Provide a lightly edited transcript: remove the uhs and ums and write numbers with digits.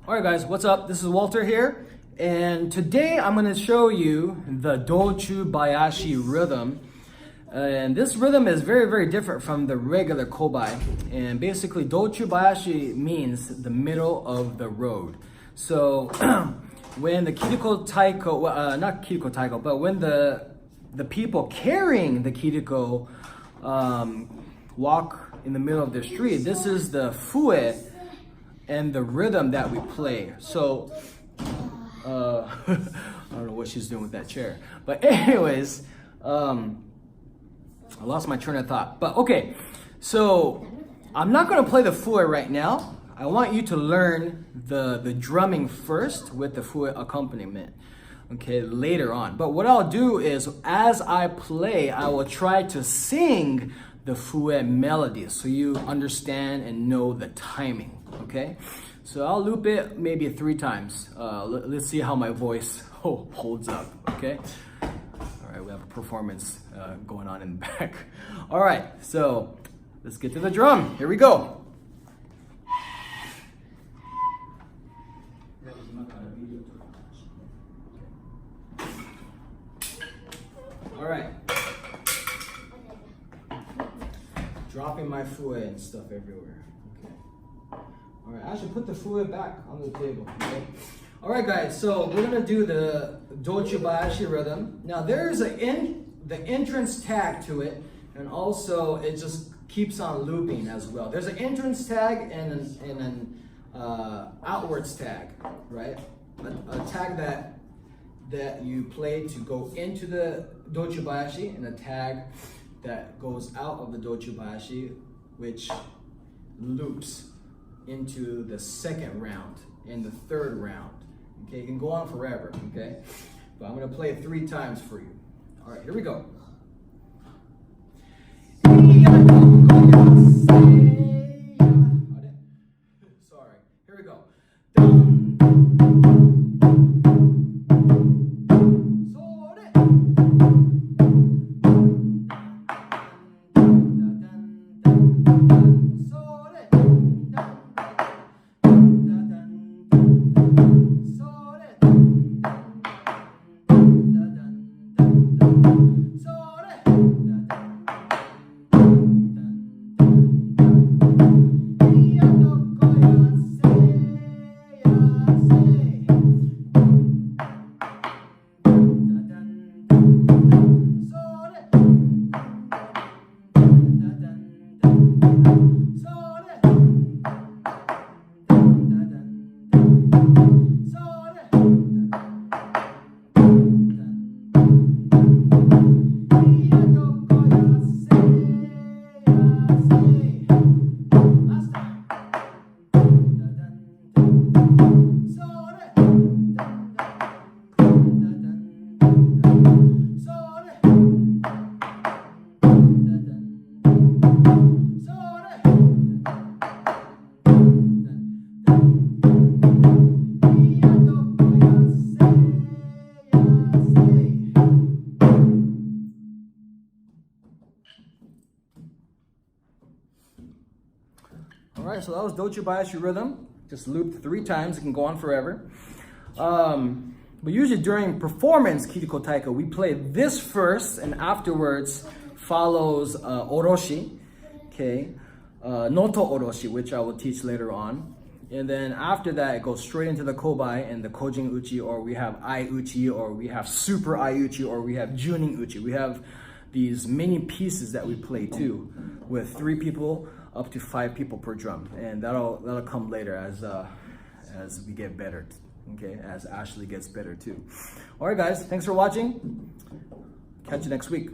Alright guys, what's up? This is Walter here, and today I'm going to show you the Dochu-Bayashi rhythm. And this rhythm is very different from the regular kobai. And basically Dochu-Bayashi means the middle of the road. So when the Kiriko Taiko, not Kiriko Taiko, but when the people carrying the Kiriko walk in the middle of the street, this is the fue and the rhythm that we play. So I don't know what she's doing with that chair, but anyways, I lost my train of thought. But okay, so I'm not going to play the fue right now. I want you to learn the drumming first with the fue accompaniment, okay, later on. But what I'll do is, as I play, I will try to sing the fue melody so you understand and know the timing, okay? So I'll loop it maybe 3 times. Let's see how my voice holds up, okay? All right, we have a performance going on in the back. All right, so let's get to the drum. Here we go. All right. Dropping my fue and stuff everywhere. Okay. All right, I should put the fue back on the table. Okay. All right, guys. So we're gonna do the Dochu-Bayashi rhythm. Now there's the entrance tag to it, and also it just keeps on looping as well. There's an entrance tag and an outwards tag, right? A tag that you play to go into the Dochu-Bayashi, and a tag that goes out of the Dochu-Bayashi, which loops into the second round and the third round. Okay, it can go on forever, okay? But I'm gonna play it 3 times for you. All right, here we go. Sorry, here we go. Alright, so that was Dochu-Bayashi rhythm. Just looped 3 times, it can go on forever. But usually during performance Kiriko Taiko, we play this first, and afterwards follows oroshi, okay? Noto oroshi, which I will teach later on. And then after that, it goes straight into the kobai and the kojin uchi, or we have ai uchi, or we have super ai uchi, or we have junin uchi. We have these many pieces that we play too, with 3 people up to 5 people per drum, and that'll come later as we get better, okay, as Ashley gets better too. All right guys, thanks for watching. Catch you next week.